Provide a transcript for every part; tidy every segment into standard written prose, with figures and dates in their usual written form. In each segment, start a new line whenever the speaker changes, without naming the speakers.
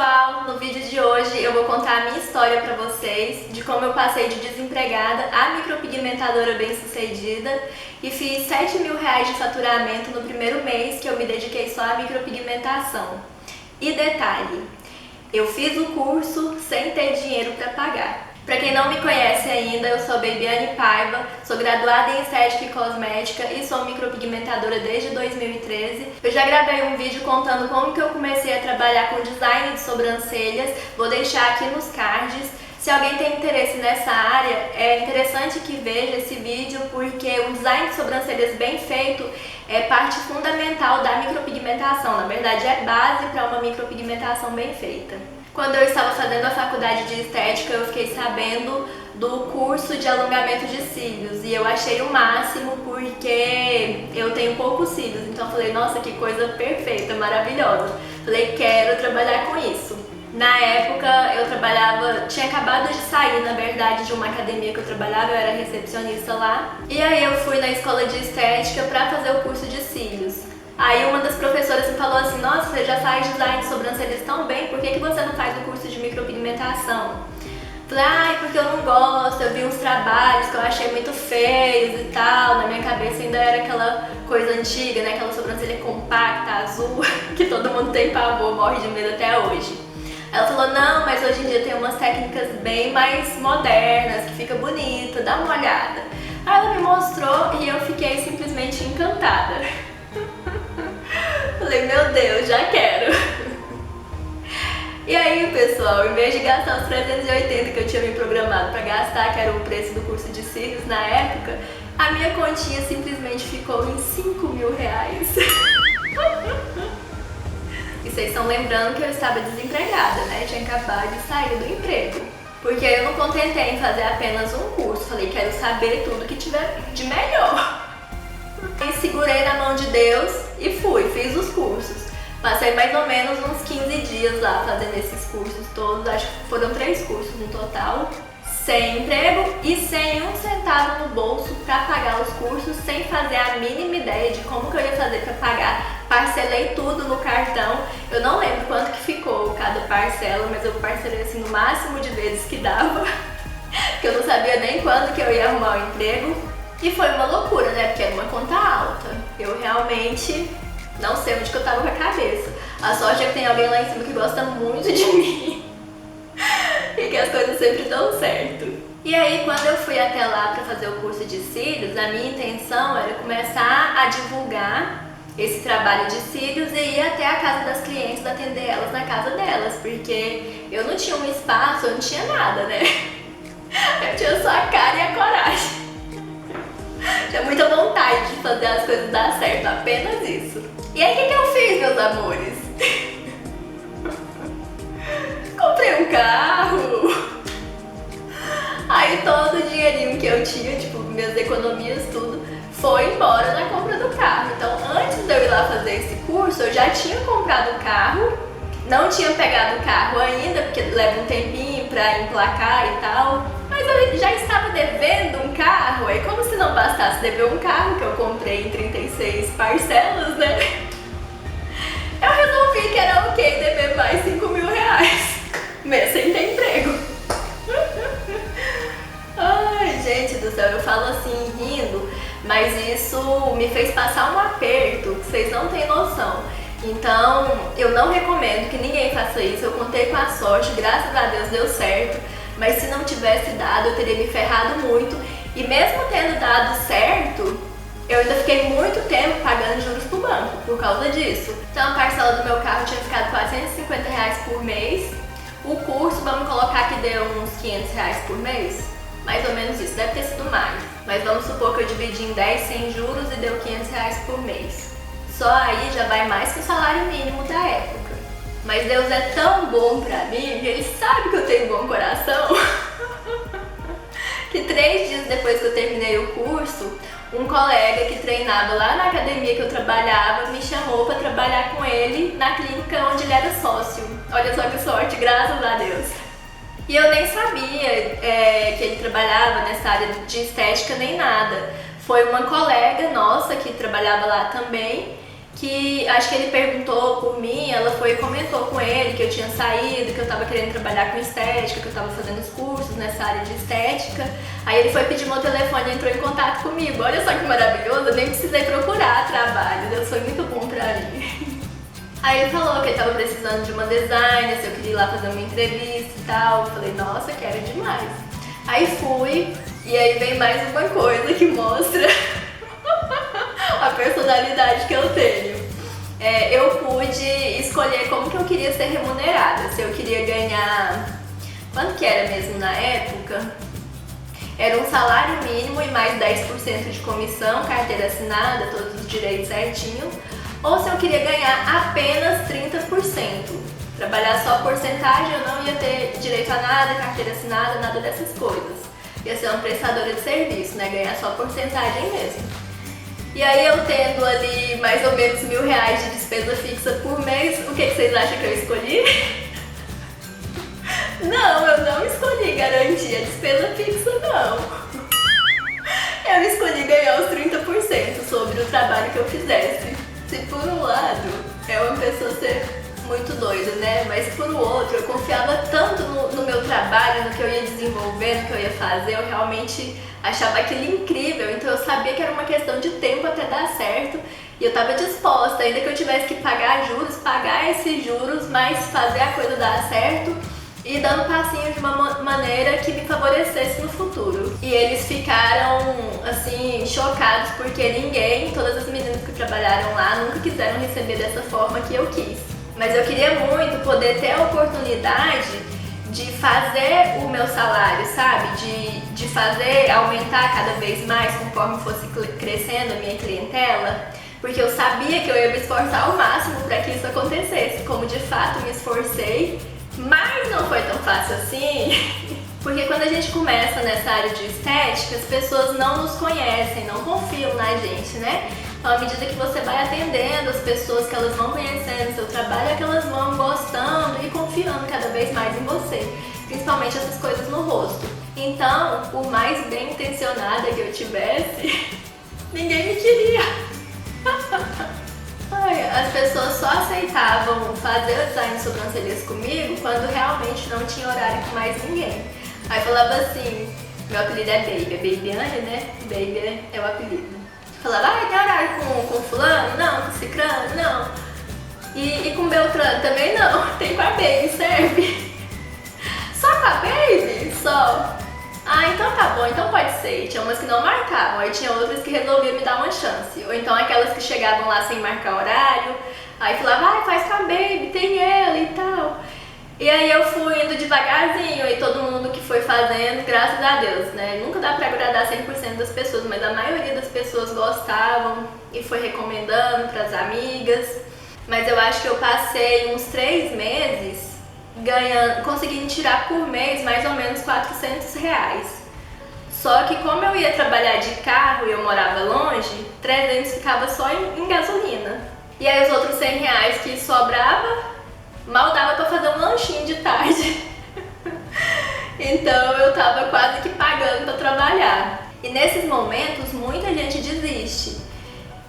pessoal, no vídeo de hoje eu vou contar a minha história pra vocês de como eu passei de desempregada a micropigmentadora bem-sucedida e fiz R$7.000 de faturamento no primeiro mês que eu me dediquei só à micropigmentação. E detalhe, eu fiz o curso sem ter dinheiro pra pagar. Pra quem não me conhece ainda, eu sou Babiane Paiva, sou graduada em Estética e Cosmética e sou micropigmentadora desde 2013. Eu já gravei um vídeo contando como que eu comecei a trabalhar com design de sobrancelhas, vou deixar aqui nos cards. Se alguém tem interesse nessa área, é interessante que veja esse vídeo porque um design de sobrancelhas bem feito é parte fundamental da micropigmentação, na verdade é base para uma micropigmentação bem feita. Quando eu estava fazendo a faculdade de estética, eu fiquei sabendo do curso de alongamento de cílios e eu achei o máximo porque eu tenho poucos cílios, então eu falei, nossa, que coisa perfeita, maravilhosa. Falei, quero trabalhar com isso. Na época eu tinha acabado de sair, na verdade, de uma academia que eu trabalhava, eu era recepcionista lá. E aí eu fui na escola de estética para fazer o curso de cílios. Aí uma das professoras me falou assim, nossa, você já faz design de sobrancelhas tão bem, por que você não faz o curso de micropigmentação? Falei, ai, porque eu não gosto, eu vi uns trabalhos que eu achei muito feios e tal, na minha cabeça ainda era aquela coisa antiga, né, aquela sobrancelha compacta, azul, que todo mundo tem pavor, morre de medo até hoje. Ela falou, não, mas hoje em dia tem umas técnicas bem mais modernas, que fica bonita, dá uma olhada. Aí ela me mostrou e eu fiquei simplesmente encantada. Falei, meu Deus, já quero! E aí, pessoal, em vez de gastar os 380 que eu tinha me programado para gastar, que era o preço do curso de cílios na época, a minha continha simplesmente ficou em R$5.000. E vocês estão lembrando que eu estava desempregada, né? Tinha acabado de sair do emprego. Porque eu não contentei em fazer apenas um curso, falei, quero saber tudo que tiver de melhor. E segurei na mão de Deus e fiz os cursos. Passei mais ou menos uns 15 dias lá fazendo esses cursos todos, acho que foram 3 cursos no total, sem emprego e sem um centavo no bolso para pagar os cursos, sem fazer a mínima ideia de como que eu ia fazer para pagar. Parcelei tudo no cartão, eu não lembro quanto que ficou cada parcela, mas eu parcelei assim no máximo de vezes que dava, porque eu não sabia nem quando que eu ia arrumar o emprego. E foi uma loucura, né? Porque era uma conta alta. Eu realmente não sei onde que eu tava com a cabeça. A sorte é que tem alguém lá em cima que gosta muito de mim e que as coisas sempre dão certo. E aí, quando eu fui até lá para fazer o curso de cílios, a minha intenção era começar a divulgar esse trabalho de cílios e ir até a casa das clientes, atender elas na casa delas, porque eu não tinha um espaço, eu não tinha nada, né? Eu tinha só a cara e a coragem. Tinha muita vontade de fazer as coisas dar certo, apenas isso. E aí o que eu fiz, meus amores? Comprei um carro. Aí todo o dinheirinho que eu tinha, tipo, minhas economias, tudo, foi embora na compra do carro. Então antes de eu ir lá fazer esse curso, eu já tinha comprado o carro. Não tinha pegado o carro ainda, porque leva um tempinho pra emplacar e tal. Mas eu já estava devendo um carro, aí como se não bastasse dever um carro, que eu comprei em 36 parcelas, né? Eu resolvi que era ok dever mais R$5.000, mesmo sem ter emprego. Ai, gente do céu, eu falo assim rindo, mas isso me fez passar um aperto que vocês não têm noção. Então, eu não recomendo que ninguém faça isso, eu contei com a sorte, graças a Deus deu certo. Mas se não tivesse dado, eu teria me ferrado muito. E mesmo tendo dado certo, eu ainda fiquei muito tempo pagando juros pro banco por causa disso. Então a parcela do meu carro tinha ficado R$450 por mês. O curso, vamos colocar que deu uns R$500 por mês. Mais ou menos isso, deve ter sido mais. Mas vamos supor que eu dividi em 10 sem juros e deu R$500 por mês. Só aí já vai mais que o salário mínimo da época. Mas Deus é tão bom pra mim, que Ele sabe que eu tenho bom coração, que 3 dias depois que eu terminei o curso, um colega que treinava lá na academia que eu trabalhava me chamou pra trabalhar com ele na clínica onde ele era sócio. Olha só que sorte, graças a Deus. E eu nem sabia que ele trabalhava nessa área de estética nem nada. Foi uma colega nossa que trabalhava lá também que acho que ele perguntou por mim, ela foi e comentou com ele que eu tinha saído, que eu tava querendo trabalhar com estética, que eu tava fazendo os cursos nessa área de estética. Aí ele foi pedir meu telefone e entrou em contato comigo. Olha só que maravilhoso, eu nem precisei procurar trabalho, Deus foi muito bom pra mim. Aí ele falou que ele tava precisando de uma designer, se eu queria ir lá fazer uma entrevista e tal. Eu falei, nossa, quero demais. Aí fui, e aí vem mais uma coisa que mostra a personalidade que eu tenho. Eu pude escolher como que eu queria ser remunerada, se eu queria ganhar, quanto que era mesmo na época? Era um salário mínimo e mais 10% de comissão, carteira assinada, todos os direitos certinho, ou se eu queria ganhar apenas 30%. Trabalhar só porcentagem, eu não ia ter direito a nada, carteira assinada, nada dessas coisas. Ia ser uma prestadora de serviço, né? Ganhar só porcentagem mesmo. E aí eu tendo ali mais ou menos R$1.000 de despesa fixa por mês, o que vocês acham que eu escolhi? Não, eu não escolhi garantir a despesa fixa, não. Eu escolhi ganhar os 30% sobre o trabalho que eu fizesse. Se por um lado é uma pessoa ser muito doida, né? Mas por um outro, eu confiava tanto no meu trabalho, no que eu ia desenvolver, no que eu ia fazer, eu realmente achava aquilo incrível, então eu sabia que era uma questão de tempo até dar certo e eu estava disposta, ainda que eu tivesse que pagar juros, pagar esses juros, mas fazer a coisa dar certo e dando passinho de uma maneira que me favorecesse no futuro. E eles ficaram, assim, chocados porque ninguém, todas as meninas que trabalharam lá, nunca quiseram receber dessa forma que eu quis. Mas eu queria muito poder ter a oportunidade de fazer o meu salário, sabe? De fazer aumentar cada vez mais conforme fosse crescendo a minha clientela, porque eu sabia que eu ia me esforçar ao máximo para que isso acontecesse, como de fato me esforcei, mas não foi tão fácil assim, porque quando a gente começa nessa área de estética, as pessoas não nos conhecem, não confiam na gente, né? Então, à medida que você vai atendendo as pessoas, que elas vão conhecendo seu trabalho, é que elas vão gostando e confiando cada vez mais em você, principalmente essas coisas no rosto. Então, por mais bem intencionada que eu tivesse, ninguém me queria. As pessoas só aceitavam fazer o design de sobrancelhas comigo quando realmente não tinha horário com mais ninguém. Aí falava assim, meu apelido é Baby, é Babyane, né? Baby é o apelido. Falava, tem horário com fulano? Não, com cicrano? Não. E com Beltrano também não, tem com a Baby, serve? Só com a Baby? Só. Ah, então tá bom, então pode ser. E tinha umas que não marcavam, aí tinha outras que resolviam me dar uma chance. Ou então aquelas que chegavam lá sem marcar horário, aí falava, faz com a Baby, tem ela e tal. E aí eu fui indo devagarzinho e todo mundo que foi fazendo, graças a Deus, né? Nunca dá pra agradar 100% das pessoas, mas a maioria das pessoas gostavam e foi recomendando pras amigas. Mas eu acho que eu passei uns 3 meses conseguindo tirar por mês mais ou menos R$400. Só que como eu ia trabalhar de carro e eu morava longe, 300 ficava só em gasolina. E aí os outros R$100 que sobrava, mal dava pra fazer um lanchinho de tarde. Então eu tava quase que pagando pra trabalhar. E nesses momentos muita gente desiste.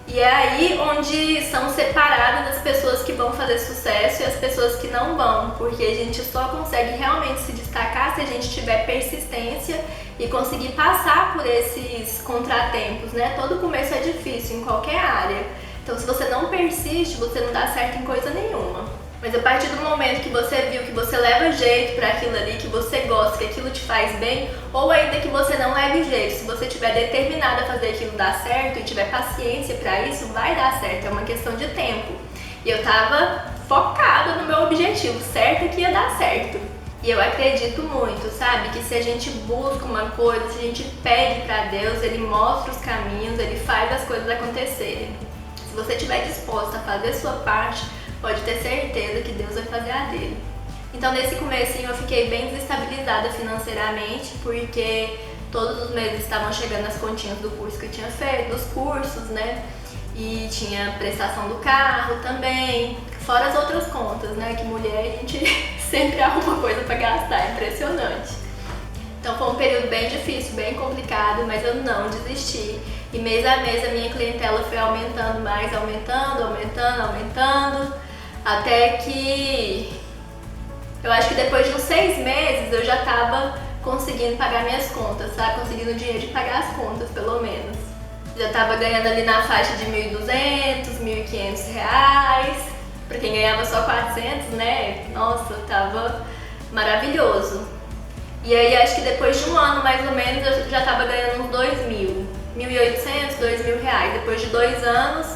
E é aí onde são separadas as pessoas que vão fazer sucesso e as pessoas que não vão, porque a gente só consegue realmente se destacar se a gente tiver persistência e conseguir passar por esses contratempos, né? Todo começo é difícil em qualquer área, então se você não persiste, você não dá certo em coisa nenhuma. Mas a partir do momento que você viu que você leva jeito para aquilo ali, que você gosta, que aquilo te faz bem, ou ainda que você não leve jeito, se você estiver determinada a fazer aquilo dar certo e tiver paciência para isso, vai dar certo, é uma questão de tempo. E eu tava focada no meu objetivo, certo que ia dar certo. E eu acredito muito, sabe, que se a gente busca uma coisa, se a gente pede para Deus, Ele mostra os caminhos, Ele faz as coisas acontecerem. Se você estiver disposta a fazer a sua parte, pode ter certeza que Deus vai fazer a dele. Então nesse comecinho eu fiquei bem desestabilizada financeiramente, porque todos os meses estavam chegando as continhas do curso que eu tinha feito, dos cursos, né? E tinha prestação do carro também, fora as outras contas, né? Que mulher a gente sempre arruma coisa pra gastar, é impressionante. Então foi um período bem difícil, bem complicado, mas eu não desisti. E mês a mês a minha clientela foi aumentando mais, aumentando, até que eu acho que depois de uns 6 meses eu já tava conseguindo pagar minhas contas, sabe? Conseguindo dinheiro de pagar as contas, pelo menos. Já tava ganhando ali na faixa de 1.200, 1.500 reais. Pra quem ganhava só 400, né? Nossa, tava maravilhoso. E aí acho que depois de um ano mais ou menos eu já tava ganhando uns 2.000, 1.800, 2.000 reais. Depois de 2 anos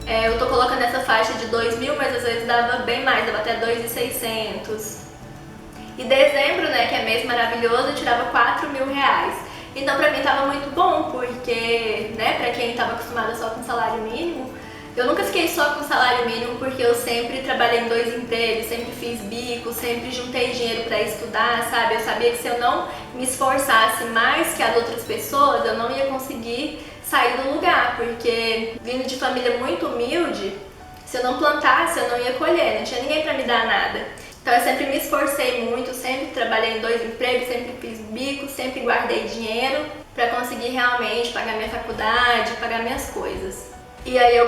eu tô colocando essa faixa de 2.000, mas às vezes dava bem mais, dava até 2.600. E dezembro, né, que é mês maravilhoso, eu tirava 4.000 reais. Então pra mim tava muito bom, porque, né, pra quem tava acostumada só com salário mínimo, eu nunca fiquei só com salário mínimo porque eu sempre trabalhei em 2 empregos, sempre fiz bico, sempre juntei dinheiro pra estudar, sabe? Eu sabia que se eu não me esforçasse mais que as outras pessoas, eu não ia conseguir sair do lugar, porque vindo de família muito humilde, se eu não plantasse, eu não ia colher, não tinha ninguém pra me dar nada. Então eu sempre me esforcei muito, sempre trabalhei em 2 empregos, sempre fiz bico, sempre guardei dinheiro pra conseguir realmente pagar minha faculdade, pagar minhas coisas. E aí eu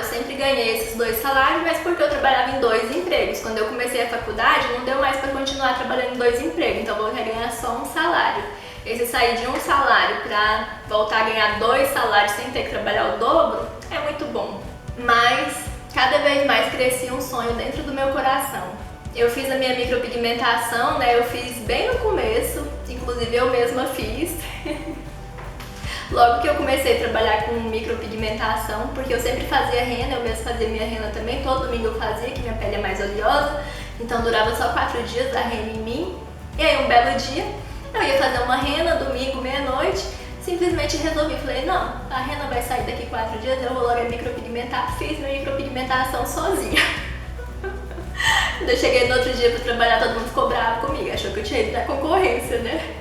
sempre ganhei esses 2 salários, mas porque eu trabalhava em 2 empregos. Quando eu comecei a faculdade, não deu mais pra continuar trabalhando em 2 empregos, então eu voltei a ganhar só um salário. E se sair de um salário pra voltar a ganhar 2 salários sem ter que trabalhar o dobro, é muito bom. Mas cada vez mais crescia um sonho dentro do meu coração. Eu fiz a minha micropigmentação, né? Eu fiz bem no começo, inclusive eu mesma fiz. Logo que eu comecei a trabalhar com micropigmentação, porque eu sempre fazia rena, eu mesma fazia minha rena também, todo domingo eu fazia, que minha pele é mais oleosa, então durava só 4 dias a rena em mim. E aí um belo dia, eu ia fazer uma rena, domingo, meia-noite, simplesmente resolvi, falei, não, a rena vai sair daqui 4 dias, eu vou logo micropigmentar, fiz minha micropigmentação sozinha. Quando eu cheguei no outro dia pra trabalhar, todo mundo ficou bravo comigo, achou que eu tinha ido pra concorrência, né?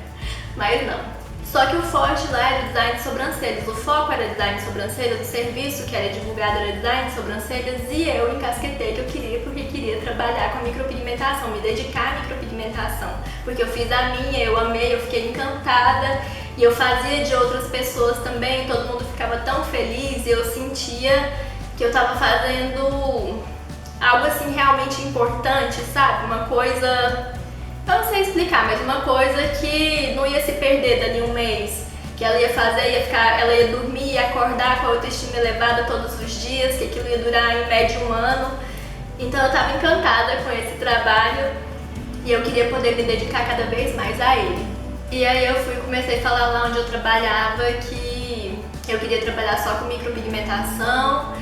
Mas não. Só que o forte lá era design de sobrancelhas, o foco era design de sobrancelhas, o serviço que era divulgado era design de sobrancelhas e eu encasquetei que eu queria porque queria trabalhar com a micropigmentação, me dedicar à micropigmentação. Porque eu fiz a minha, eu amei, eu fiquei encantada e eu fazia de outras pessoas também, todo mundo ficava tão feliz e eu sentia que eu tava fazendo algo assim realmente importante, sabe? Uma coisa... eu não sei explicar, mas uma coisa que não ia se perder dali um mês, que ela ia fazer, ela ia dormir e acordar com a autoestima elevada todos os dias, que aquilo ia durar em média 1 ano. Então eu estava encantada com esse trabalho e eu queria poder me dedicar cada vez mais a ele. E aí eu comecei a falar lá onde eu trabalhava que eu queria trabalhar só com micropigmentação,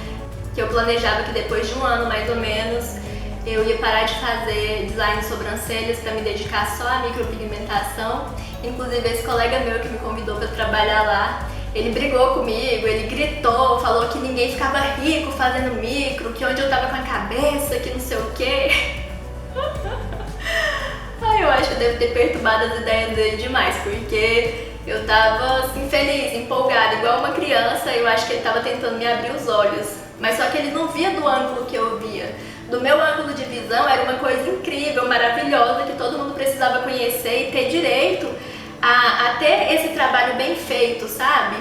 que eu planejava que depois de 1 ano mais ou menos eu ia parar de fazer design de sobrancelhas para me dedicar só à micropigmentação. Inclusive esse colega meu que me convidou para trabalhar lá, ele brigou comigo, ele gritou, falou que ninguém ficava rico fazendo micro, que onde eu tava com a cabeça, que não sei o quê. Ai, eu acho que eu devo ter perturbado as ideias dele demais, porque eu tava assim feliz, empolgada, igual uma criança, eu acho que ele tava tentando me abrir os olhos. Mas só que ele não via do ângulo que eu via. Do meu ângulo de visão era uma coisa incrível, maravilhosa, que todo mundo precisava conhecer e ter direito a ter esse trabalho bem feito, sabe?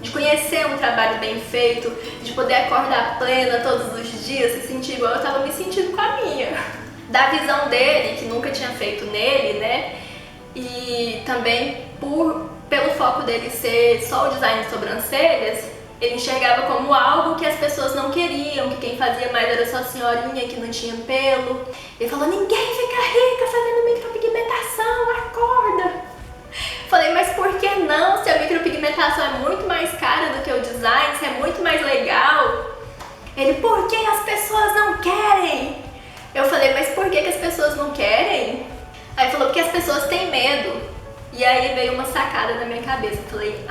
De conhecer um trabalho bem feito, de poder acordar plena todos os dias, se sentir igual eu tava me sentindo com a minha. Da visão dele, que nunca tinha feito nele, né? E também pelo foco dele ser só o design de sobrancelhas, ele enxergava como algo que as pessoas não queriam, que quem fazia mais era só a senhorinha que não tinha pelo. Ele falou, ninguém fica rica fazendo micropigmentação, acorda! Falei, mas por que não? Se a micropigmentação é muito mais cara do que o design, se é muito mais legal. Ele, por que as pessoas não querem? Eu falei, mas por que as pessoas não querem? Aí ele falou, porque as pessoas têm medo. E aí veio uma sacada na minha cabeça. Eu falei,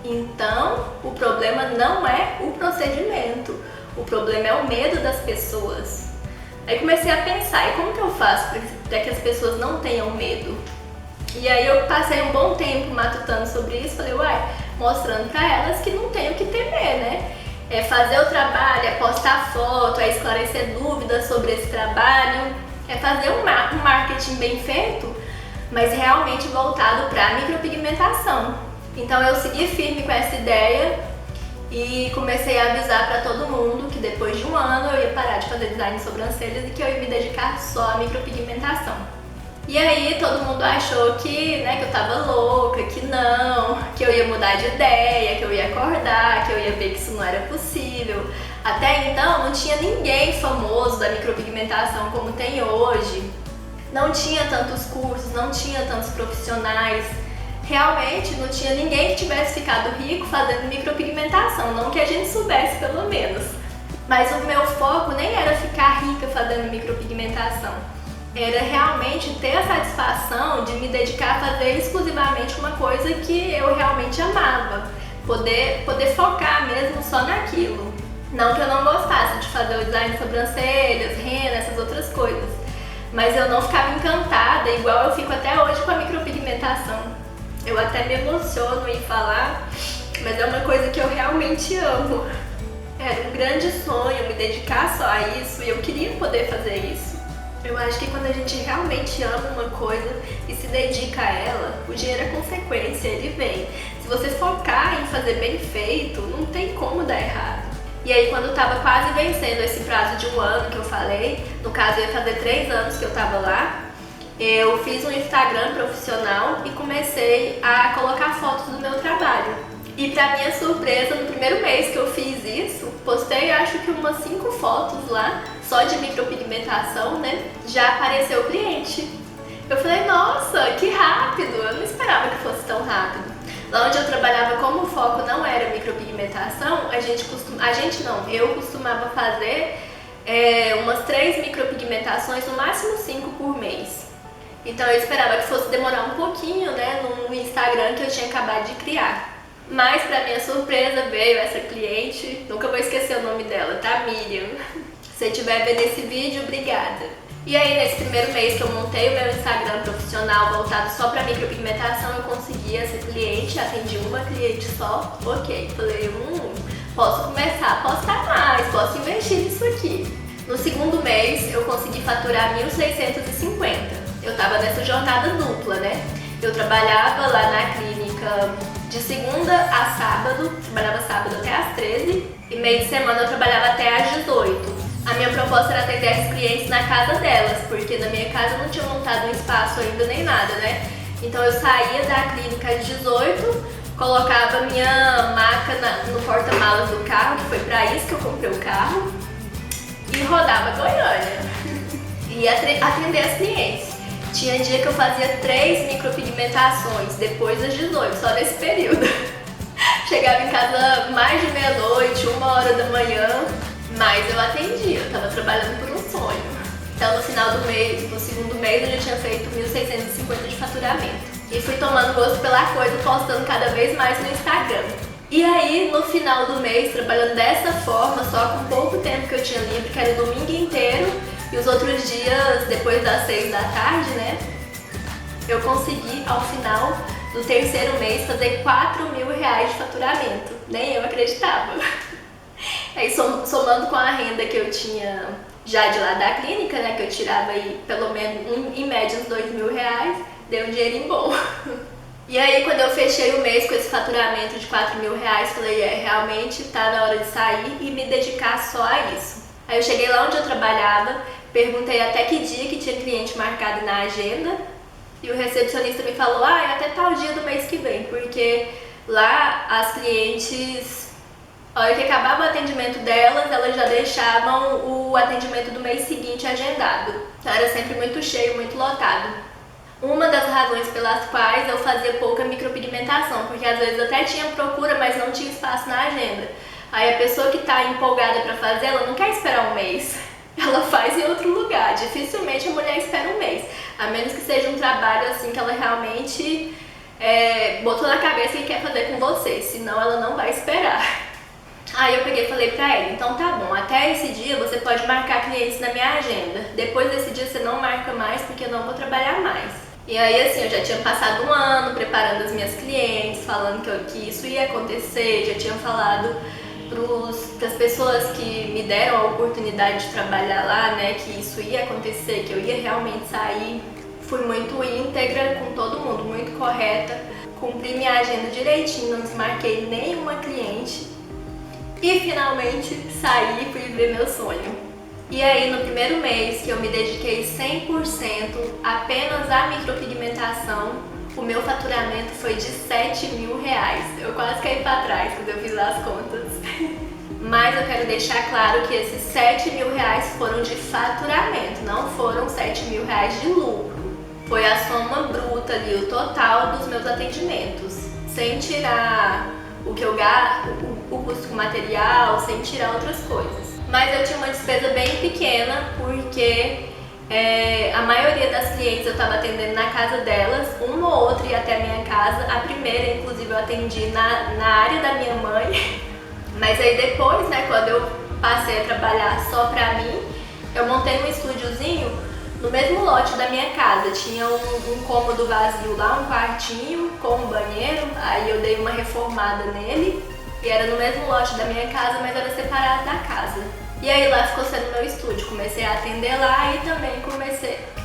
então o problema não é o procedimento, o problema é o medo das pessoas. Aí comecei a pensar, e como que eu faço para que as pessoas não tenham medo? E aí eu passei um bom tempo matutando sobre isso, falei, mostrando para elas que não tem o que temer, né? É fazer o trabalho, é postar foto, é esclarecer dúvidas sobre esse trabalho, é fazer um marketing bem feito, mas realmente voltado para a micropigmentação. Então eu segui firme com essa ideia e comecei a avisar para todo mundo que depois de um ano eu ia parar de fazer design de sobrancelhas e que eu ia me dedicar só à micropigmentação. E aí todo mundo achou que, que eu tava louca, que eu ia mudar de ideia, que eu ia acordar, que eu ia ver que isso não era possível. Até então não tinha ninguém famoso da micropigmentação como tem hoje. Não tinha tantos cursos, não tinha tantos profissionais. Realmente não tinha ninguém que tivesse ficado rico fazendo micropigmentação, não que a gente soubesse pelo menos. Mas o meu foco nem era ficar rica fazendo micropigmentação. Era realmente ter a satisfação de me dedicar a fazer exclusivamente uma coisa que eu realmente amava. Poder focar mesmo só naquilo. Não que eu não gostasse de fazer o design de sobrancelhas, rena, essas outras coisas. Mas eu não ficava encantada, igual eu fico até hoje com a micropigmentação. Eu até me emociono em falar, mas é uma coisa que eu realmente amo. Era um grande sonho me dedicar só a isso e eu queria poder fazer isso. Eu acho que quando a gente realmente ama uma coisa e se dedica a ela, o dinheiro é consequência, ele vem. Se você focar em fazer bem feito, não tem como dar errado. E aí quando eu tava quase vencendo esse prazo de um ano que eu falei, no caso ia fazer 3 anos que eu tava lá, eu fiz um Instagram profissional e comecei a colocar fotos do meu trabalho. E pra minha surpresa, no primeiro mês que eu fiz isso, postei acho que umas 5 fotos lá, só de micropigmentação, já apareceu o cliente. Eu falei, nossa, que rápido, eu não esperava que fosse tão rápido. Lá onde eu trabalhava, como o foco não era micropigmentação, eu costumava fazer umas 3 micropigmentações, no máximo 5 por mês. Então eu esperava que fosse demorar um pouquinho, no Instagram que eu tinha acabado de criar. Mas pra minha surpresa veio essa cliente, nunca vou esquecer o nome dela, tá? Miriam. Se você estiver vendo esse vídeo, obrigada. E aí nesse primeiro mês que eu montei o meu Instagram profissional voltado só pra micropigmentação, eu consegui essa cliente, atendi uma cliente só, ok. Falei, posso começar a postar mais, posso investir nisso aqui. No segundo mês eu consegui faturar 1.650. Eu tava nessa jornada dupla, Eu trabalhava lá na clínica de segunda a sábado, trabalhava sábado até às 13 e meio de semana eu trabalhava até às 18. A minha proposta era atender as clientes na casa delas, porque na minha casa eu não tinha montado um espaço ainda nem nada, Então eu saía da clínica às 18, colocava minha maca no porta-malas do carro, que foi pra isso que eu comprei o carro, e rodava Goiânia. E atender as clientes. Tinha dia que eu fazia 3 micropigmentações, depois das 18, só nesse período. Chegava em casa mais de meia-noite, 1h da manhã, mas eu atendia, eu tava trabalhando por um sonho. Então no final do mês, no segundo mês, eu já tinha feito 1.650 de faturamento. E fui tomando gosto pela coisa, postando cada vez mais no Instagram. E aí, no final do mês, trabalhando dessa forma, só com pouco tempo que eu tinha livre, que era o domingo inteiro, e os outros dias, depois das 6 da tarde, eu consegui, ao final do terceiro mês, fazer 4.000 reais de faturamento. Nem eu acreditava. Aí, somando com a renda que eu tinha já de lá da clínica, que eu tirava aí pelo menos, em média, uns 2.000 reais, deu um dinheirinho bom. E aí, quando eu fechei o mês com esse faturamento de 4.000 reais, falei, realmente tá na hora de sair e me dedicar só a isso. Aí eu cheguei lá onde eu trabalhava, perguntei até que dia que tinha cliente marcado na agenda, e o recepcionista me falou, até tal dia do mês que vem, porque lá as clientes, a hora que acabava o atendimento delas, elas já deixavam o atendimento do mês seguinte agendado. Então era sempre muito cheio, muito lotado. Uma das razões pelas quais eu fazia pouca micropigmentação, porque às vezes até tinha procura, mas não tinha espaço na agenda. Aí a pessoa que está empolgada para fazer, ela não quer esperar um mês. Ela faz em outro lugar. Dificilmente a mulher espera um mês. A menos que seja um trabalho assim que ela realmente botou na cabeça e quer fazer com você. Senão ela não vai esperar. Aí eu peguei e falei pra ele, então tá bom, até esse dia você pode marcar clientes na minha agenda. Depois desse dia você não marca mais porque eu não vou trabalhar mais. E aí assim, eu já tinha passado um ano preparando as minhas clientes, falando que isso ia acontecer, já tinha falado para as pessoas que me deram a oportunidade de trabalhar lá, que isso ia acontecer, que eu ia realmente sair. Fui muito íntegra com todo mundo, muito correta. cumpri minha agenda direitinho, não desmarquei nenhuma cliente e finalmente saí e fui viver meu sonho. E aí no primeiro mês que eu me dediquei 100% apenas à micropigmentação, o meu faturamento foi de R$7.000. Eu quase caí para trás quando eu fiz as contas. Mas eu quero deixar claro que esses R$7.000 foram de faturamento, não foram R$7.000 de lucro. Foi a soma bruta ali, o total dos meus atendimentos, sem tirar o que eu gasto, o custo com material, sem tirar outras coisas. Mas eu tinha uma despesa bem pequena, porque a maioria das clientes eu estava atendendo na casa delas, uma ou outra ia até a minha casa. A primeira, inclusive, eu atendi na área da minha mãe. Mas aí depois, né, quando eu passei a trabalhar só pra mim, eu montei um estúdiozinho no mesmo lote da minha casa. Tinha um cômodo vazio lá, um quartinho com um banheiro, aí eu dei uma reformada nele e era no mesmo lote da minha casa, mas era separado da casa. E aí lá ficou sendo meu estúdio, comecei a atender lá e também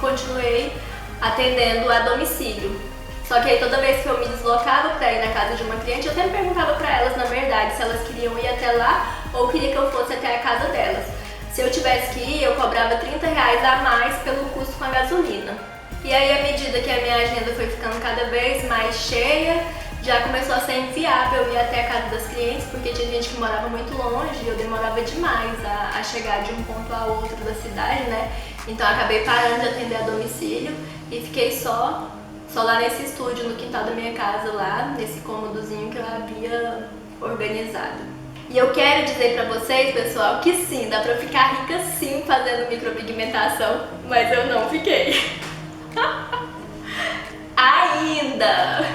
continuei atendendo a domicílio. Só que aí toda vez que eu me deslocava pra ir na casa de uma cliente, eu sempre perguntava pra elas, na verdade, se elas queriam ir até lá ou queria que eu fosse até a casa delas. Se eu tivesse que ir, eu cobrava R$30 a mais pelo custo com a gasolina. E aí, à medida que a minha agenda foi ficando cada vez mais cheia, já começou a ser inviável ir até a casa das clientes, porque tinha gente que morava muito longe e eu demorava demais a chegar de um ponto a outro da cidade, né? Então eu acabei parando de atender a domicílio e fiquei só lá nesse estúdio, no quintal da minha casa, lá nesse cômodozinho que eu havia organizado. E eu quero dizer pra vocês, pessoal, que sim, dá pra ficar rica sim fazendo micropigmentação, mas eu não fiquei. Ainda!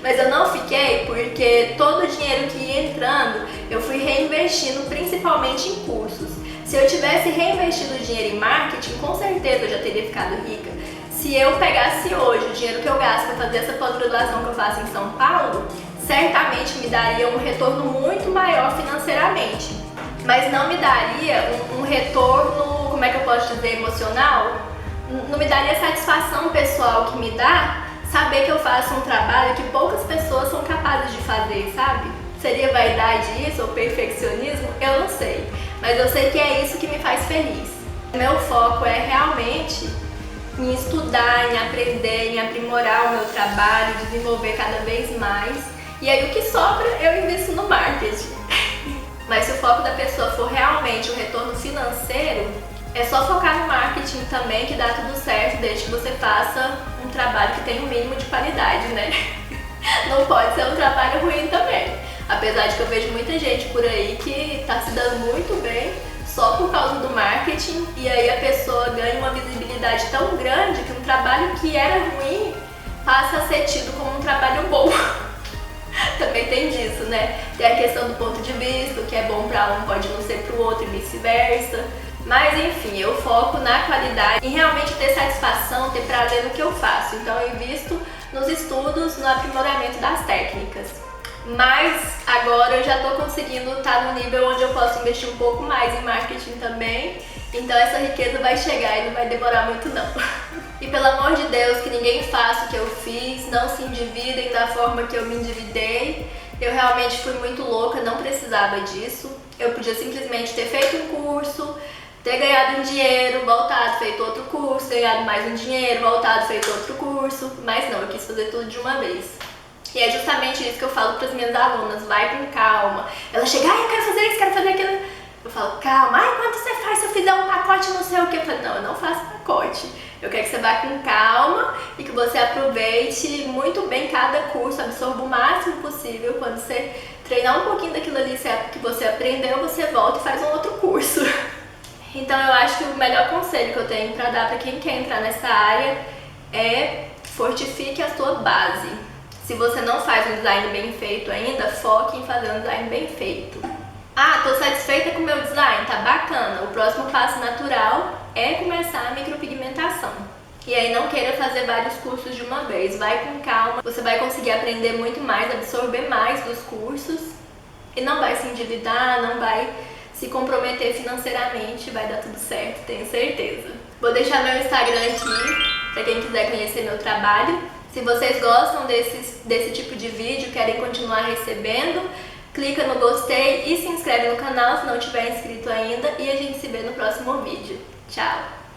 Mas eu não fiquei porque todo o dinheiro que ia entrando, eu fui reinvestindo principalmente em cursos. Se eu tivesse reinvestido o dinheiro em marketing, com certeza eu já teria ficado rica. Se eu pegasse hoje o dinheiro que eu gasto para fazer essa pós-graduação que eu faço em São Paulo, certamente me daria um retorno muito maior financeiramente. Mas não me daria um retorno, como é que eu posso dizer, emocional? Não me daria a satisfação pessoal que me dá saber que eu faço um trabalho que poucas pessoas são capazes de fazer, sabe? Seria vaidade isso ou perfeccionismo? Eu não sei. Mas eu sei que é isso que me faz feliz. Meu foco é realmente em estudar, em aprender, em aprimorar o meu trabalho, desenvolver cada vez mais. E aí o que sobra eu invisto no marketing. Mas se o foco da pessoa for realmente o retorno financeiro, é só focar no marketing também que dá tudo certo, desde que você faça um trabalho que tenha um mínimo de qualidade, né? Não pode ser um trabalho ruim também. Apesar de que eu vejo muita gente por aí que tá se dando muito bem só por causa do marketing, e aí a pessoa ganha uma visibilidade tão grande que um trabalho que era ruim passa a ser tido como um trabalho bom. Também tem disso, né? Tem a questão do ponto de vista, o que é bom pra um pode não ser pro outro e vice-versa. Mas enfim, eu foco na qualidade, em realmente ter satisfação, ter prazer no que eu faço. Então eu invisto nos estudos, no aprimoramento das técnicas. Mas agora eu já estou conseguindo estar no nível onde eu posso investir um pouco mais em marketing também. Então essa riqueza vai chegar e não vai demorar muito não. E pelo amor de Deus, que ninguém faça o que eu fiz, não se endividem da forma que eu me endividei. Eu realmente fui muito louca, não precisava disso. Eu podia simplesmente ter feito um curso, ter ganhado um dinheiro, voltado, feito outro curso, ganhado mais um dinheiro, voltado, feito outro curso. Mas não, eu quis fazer tudo de uma vez. E é justamente isso que eu falo para as minhas alunas, vai com calma. Ela chega, eu quero fazer isso, quero fazer aquilo. Eu falo, calma, quanto você faz se eu fizer um pacote não sei o que? Eu falo, não, eu não faço pacote. Eu quero que você vá com calma e que você aproveite muito bem cada curso, absorva o máximo possível. Quando você treinar um pouquinho daquilo ali que você aprendeu, você volta e faz um outro curso. Então eu acho que o melhor conselho que eu tenho para dar para quem quer entrar nessa área é fortifique a sua base. Se você não faz um design bem feito ainda, foque em fazer um design bem feito. Tô satisfeita com o meu design, tá bacana. O próximo passo natural é começar a micropigmentação. E aí não queira fazer vários cursos de uma vez, vai com calma. Você vai conseguir aprender muito mais, absorver mais dos cursos e não vai se endividar, não vai se comprometer financeiramente, vai dar tudo certo, tenho certeza. Vou deixar meu Instagram aqui para quem quiser conhecer meu trabalho. Se vocês gostam desse tipo de vídeo, querem continuar recebendo, clica no gostei e se inscreve no canal se não tiver inscrito ainda, e a gente se vê no próximo vídeo. Tchau!